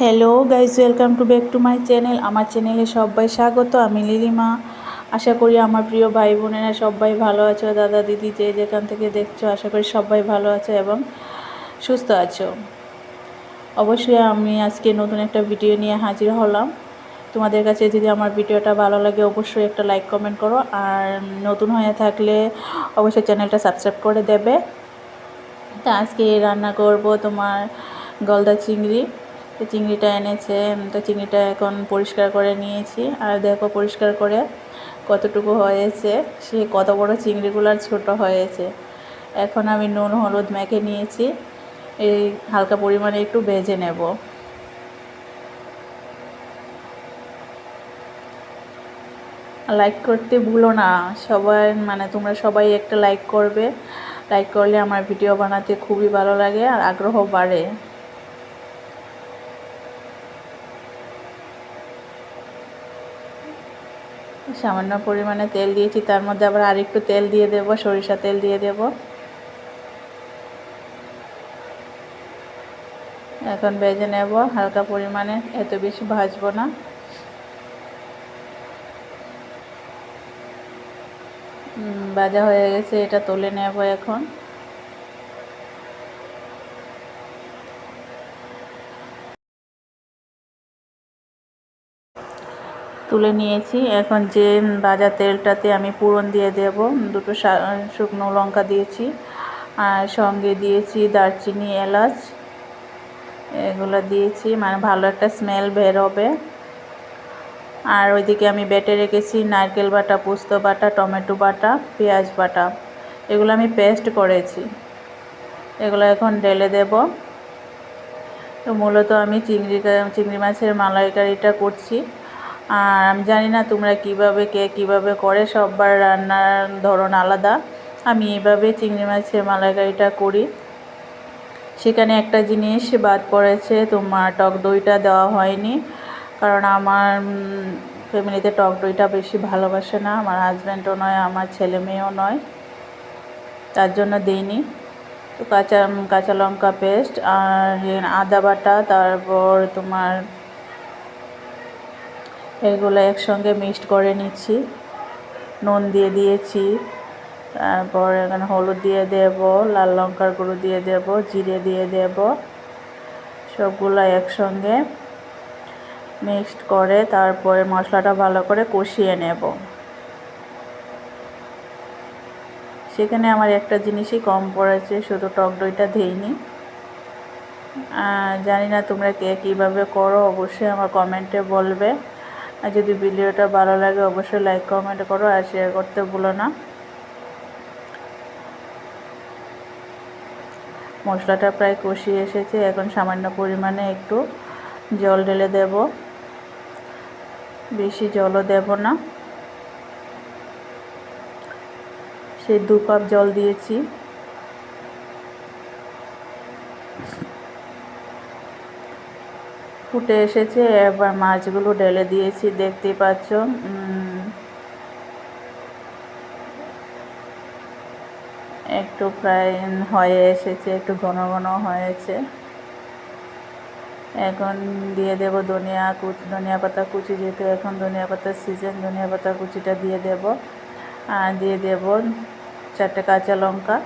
Hello guys, welcome to back to my channel. আমার চ্যানেলে সবাই স্বাগত। আমি লিলিমা। আশা করি আমার প্রিয় ভাই বোনেরা সবাই ভালো আছো। দাদা দিদি যে যেখান থেকে দেখছো, আশা করি সবাই ভালো আছো এবং সুস্থ আছো। অবশ্যই আমি আজকে নতুন একটা ভিডিও নিয়ে হাজির হলাম। তোমাদের কাছে যদি আমার ভিডিওটা ভালো লাগে অবশ্যই একটা লাইক কমেন্ট করো, আর নতুন হয়ে থাকলে অবশ্যই চ্যানেলটা সাবস্ক্রাইব করে দেবে। তা আজকে রান্না করব তোমার গলদা চিংড়ি। তো চিংড়িটা এনেছে, তো চিংড়িটা এখন পরিষ্কার করে নিয়েছি। আর দেখো পরিষ্কার করে কতটুকু হয়েছে, সে কত বড় চিংড়িগুলোর ছোট হয়েছে। এখন আমি নুন হলুদ মেখে নিয়েছি, এই হালকা পরিমাণে একটু ভেজে নেব। লাইক করতে ভুলো না সবাই, তোমরা সবাই একটা লাইক করবে। লাইক করলে আমার ভিডিও বানাতে খুবই ভালো লাগে আর আগ্রহ বাড়ে। সামান্য পরিমাণে তেল দিয়েছি, তার মধ্যে আবার আরেকটু তেল দিয়ে দেব, সরিষা তেল দিয়ে দেব। এখন ভেজে নেব হালকা পরিমাণে, এত বেশি ভাজবো না। ভাজা হয়ে গেছে, এটা তুলে নেব এখন। তুলে নিয়েছি। এখন যে ভাজা তেলটাতে আমি ফোড়ন দিয়ে দেব, দুটো শুকনো লঙ্কা দিয়েছি, আর সঙ্গে দিয়েছি দারচিনি, এলাচ, এগুলো দিয়েছি, ভালো একটা স্মেল বের হবে। আর ওইদিকে আমি বেটে রেখেছি নারকেল বাটা, পোস্ত বাটা, টমেটো বাটা, পেঁয়াজ বাটা, এগুলো আমি পেস্ট করেছি। এগুলো এখন ঢেলে দেব। তো মূলত আমি চিংড়ি মাছের মালাইকারিটা করছি। আর আমি জানি না তোমরা কে কীভাবে করে, সববার রান্নার ধরন আলাদা। আমি এইভাবে চিংড়ি মাছের মালাইকারিটা করি। সেখানে একটা জিনিস বাদ পড়েছে, তোমার টক দইটা দেওয়া হয়নি, কারণ আমার ফ্যামিলিতে টক দইটা বেশি ভালোবাসে না, আমার হাজব্যান্ডও নয়, আমার ছেলে মেয়েও নয়, তার জন্য দিইনি। তো কাঁচা লঙ্কা পেস্ট আর আদা বাটা, তারপর তোমার এগুলো একসঙ্গে মিক্সড করে নিচ্ছি। নুন দিয়ে দিয়েছি, তারপর এখানে হলুদ দিয়ে দেব, লাল লঙ্কার গুঁড়ো দিয়ে দেব, জিরে দিয়ে দেব, সবগুলো একসঙ্গে মিক্সড করে তারপরে মশলাটা ভালো করে কষিয়ে নেব। সেখানে আমার একটা জিনিসই কম পড়েছে, শুধু টক দইটা দিইনি। জানি না তোমরা কে কীভাবে করো, অবশ্যই আমার কমেন্টে বলবে। আর যদি ভিডিওটা ভালো লাগে অবশ্যই লাইক কমেন্ট করো আর শেয়ার করতে ভুলো না। মশলাটা প্রায় কষিয়ে এসেছে, এখন সামান্য পরিমাণে একটু জল ঢেলে দেব, বেশি জলও দেব না। সেই 2 কাপ জল দিয়েছি। ফুটে এসেছে, এবার মাছগুলো ঢেলে দিয়েছি, দেখতেই পাচ্ছ। একটু প্রায় হয়ে এসেছে, একটু ঘন ঘন হয়েছে। এখন দিয়ে দেব ধনিয়া পাতা কুচি, যেহেতু এখন ধনিয়া পাতার সিজন, ধনিয়া পাতা কুচিটা দিয়ে দেব। আর দিয়ে দেব 4টে কাঁচা লঙ্কা।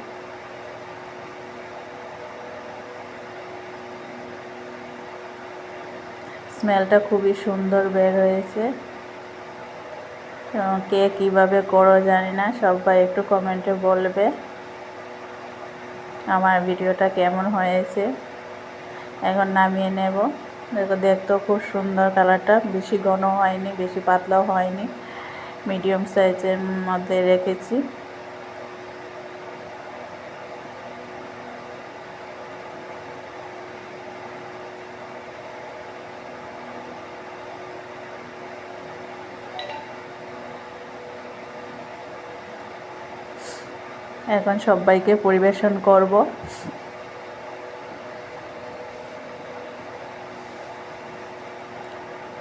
স্মেলটা খুবই সুন্দর বের হয়েছে। কে কীভাবে করো জানি না, সবাই একটু কমেন্টে বলবে আমার ভিডিওটা কেমন হয়েছে। এখন নামিয়ে নেব। দেখো, দেখতেও খুব সুন্দর কালারটা, বেশি ঘন হয়নি, বেশি পাতলাও হয়নি, মিডিয়াম সাইজের মধ্যে রেখেছি। এখন সবাইকে পরিবেশন করব।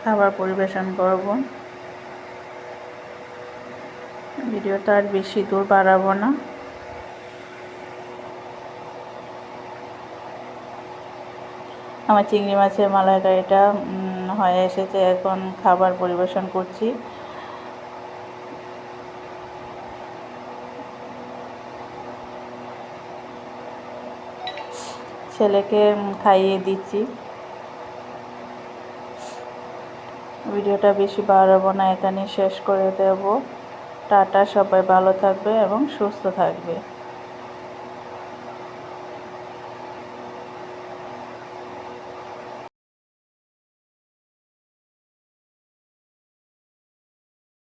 খাবার পরিবেশন করব। ভিডিওটা আর বেশি দূর বাড়াবো না। আমার চিংড়ি মাছের মালাইকারিটা হয়ে এসেছে। এখন খাবার পরিবেশন করছি। ছেলেকে খাইয়ে দিচ্ছি। ভিডিওটা বেশি বাড়াবো না, এখানে শেষ করে দেব। টাটা, সবাই ভালো থাকবে এবং সুস্থ থাকবে।